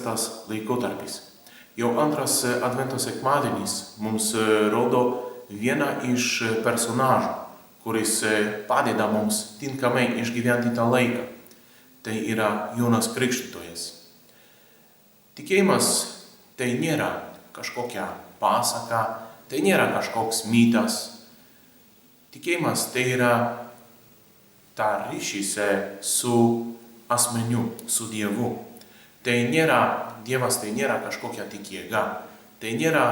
tas laikotarpis. Jau antras Advento sekmadienis mums rodo vieną iš personažų, kuris padeda mums tinkamai išgyventi tą laiką. Tai yra Jonas Krikštytojas. Tikėjimas tai nėra kažkokia pasaka, tai nėra kažkoks mitas. Tikėjimas tai yra ta ryšys su asmeniu, su Dievu. Dievas tai nėra kažkokia tik jėga, tai nėra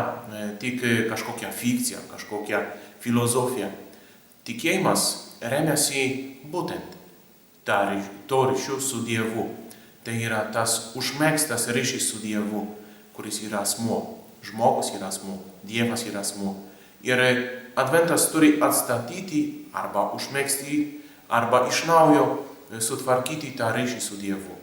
tik kažkokia fikcija, kažkokia filosofija. Tikėjimas remiasi būtent to ryšiu su Dievu. Tai yra tas užmegztas ryšys su Dievu, kuris yra asmuo. Žmogus yra asmuo, Dievas yra asmuo. Ir Adventas turi atstatyti arba užmegzti, arba iš naujo sutvarkyti tą ryšį su Dievu.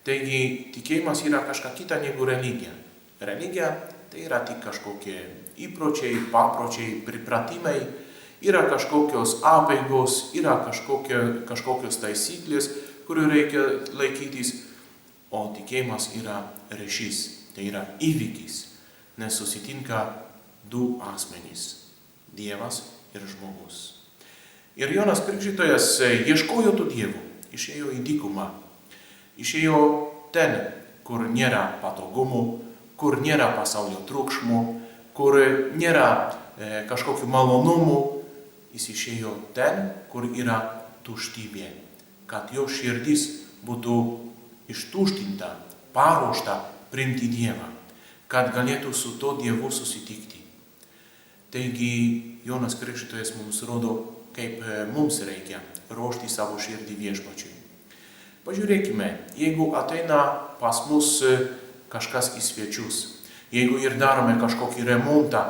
Taigi tikėjimas yra kažką kita negu religija. Religija tai yra tik kažkokie įpročiai, papročiai, pripratimai, yra kažkokios apeigos, yra kažkokios taisyklės, kurių reikia laikytis, o tikėjimas yra ryšys, tai yra įvykis, nes susitinka du asmenys – Dievas ir žmogus. Ir Jonas Krikštytojas ieškojo tų dievų, išėjo į dykumą, išėjo ten, kur nėra patogumų, kur nėra pasaulio triukšmų, kur nėra kažkokių malonumų, jis išėjo ten, kur yra tuštybė, kad jo širdis būtų ištuštinta, paruošta priimti Dievą, kad galėtų su to Dievu susitikti. Taigi Jonas Krikštytojas mums rodo, kaip mums reikia ruošti savo širdį Viešpačiui. Pažiūrėkime, jeigu ateina pas mus kažkas į svečius, jeigu ir darome kažkokį remontą,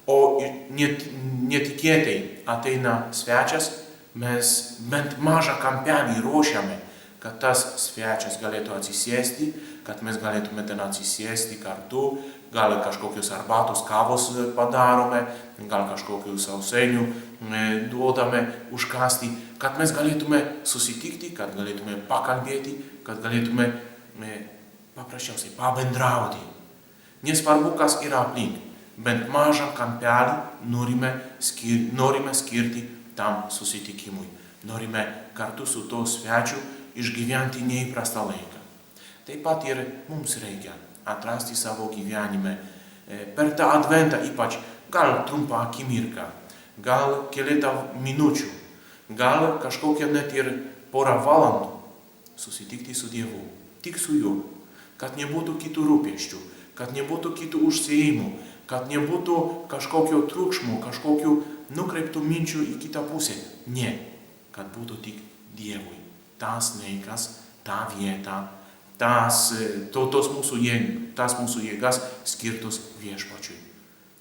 o netikėtai ateina svečias, mes bent mažą kampelį ruošiame, kad tas svečias galėtų atsisėsti, kad mes galėtume ten atsisėsti kartu, gal kažkokius arbatos kavos padarome, gal kažkokių sausainių duodame užkasti, kad mes galėtume susitikti, kad galėtume pakalbėti, kad galėtume paprasčiausiai pabendrauti. Nesvarbu, kas yra aplink, bent mažą kampelį norime skirti tam susitikimui. Norime kartu su to svečiu išgyventi neįprastą laiką. Taip pat ir mums reikia atrasti savo gyvenime per tą Adventą ypač gal trumpą akimirką, gal keletą minučių, gal kažkokią net ir porą valandų susitikti su Dievu, tik su juo, kad nebūtų kitų rūpesčių, kad nebūtų kitų užsiėjimų, kad nebūtų kažkokio triukšmo, kažkokių nukreiptų minčių į kitą pusę. Ne, kad būtų tik Dievui. Tas laikas, ta vieta, tas mūsų jėgas skirtus Viešpačiui.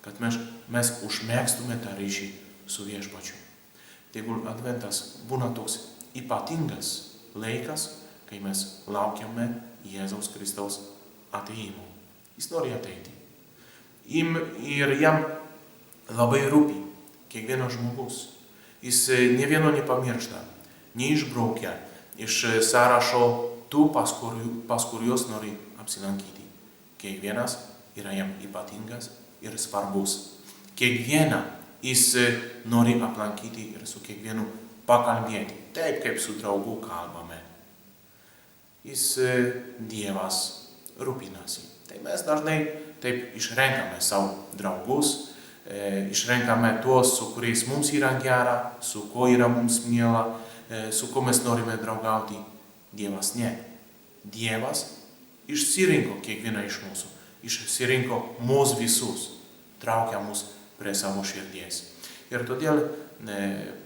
Kad mes užmegztume tą ryšį su Viešpačiu. Tegul Adventas būna toks ypatingas laikas, kai mes laukiame Jėzaus Kristaus atėjimo. Jis nori ateiti. Ir jam labai rūpi kiekvienas žmogus. Jis nė vieno nepamiršta, neišbraukia iš sąrašo tų, pas kuriuos nori apsilankyti. Kiekvienas yra jam ypatingas ir svarbus. Kiekvieną jis nori aplankyti ir su kiekvienu pakalbėti, taip kaip su draugu kalbame. Jis Dievas rūpinasi. Tai mes dažnai taip išrenkame savo draugus, išrenkame tuos, su kuriais mums yra gera, su kuo yra mums miela, su kuo mes norime draugauti. Dievas ne. Dievas išsirinko kiekvieną iš mūsų, išsirinko mus visus, traukia mus prie savo širdies. Ir todėl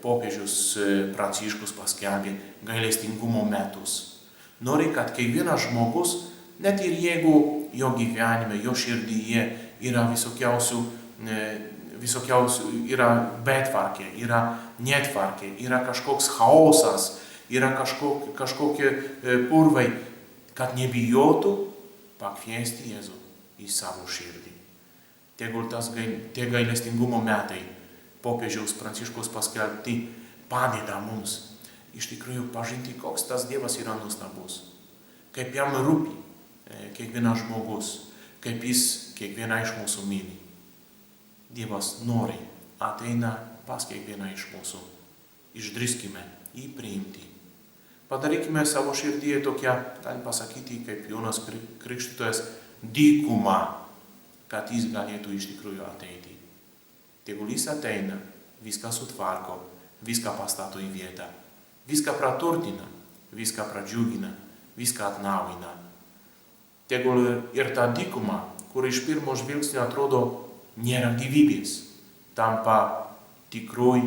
popiežius Pranciškus paskelbė gailestingumo metus. Nori, kad kiekvienas žmogus, net ir jeigu jo gyvenime, jo širdyje yra visokiausių, yra betvarkė, yra netvarkė, yra kažkoks chaosas, yra kažkokie purvai, kad nebijotų pakviesti Jėzų į savo širdį. Tegul tie gailestingumo metai, popiežiaus Pranciškaus paskelbti, padeda mums iš tikrųjų pažinti, koks tas Dievas yra nuostabus, kaip jam rūpi kiekvienas žmogus, kaip jis kiekvieną iš mūsų myli. Dievas nori ateina pas kiekvieną iš mūsų. Išdrįskime jį priimti. Padarykime savo širdyje tokią, galim pasakyti, kaip Jonas Krikštytojas, dykumą, kad jis galėtų iš tikrųjų ateiti. Tegul jis ateina, viską sutvarko, viską pastato į vietą, viską praturtina, viską pradžiugina, viską atnaujina. Tegul ir ta dykuma, kur iš pirmo žvilgsnio atrodo nėra gyvybės, tampa tikroj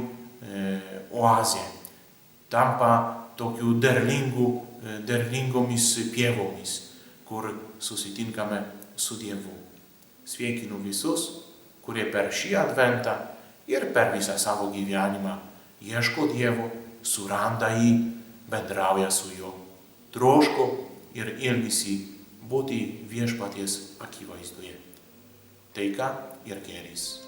oazė, tampa tokių derlingomis pievomis, kur susitinkame su Dievu. Sveikinu visus, kurie per šį adventą ir per visą savo gyvenimą ieško Dievo, suranda jį, bendrauja su juo, troško ir ilgisi būti viešpaties akivaizdoje. Taika ir gėris.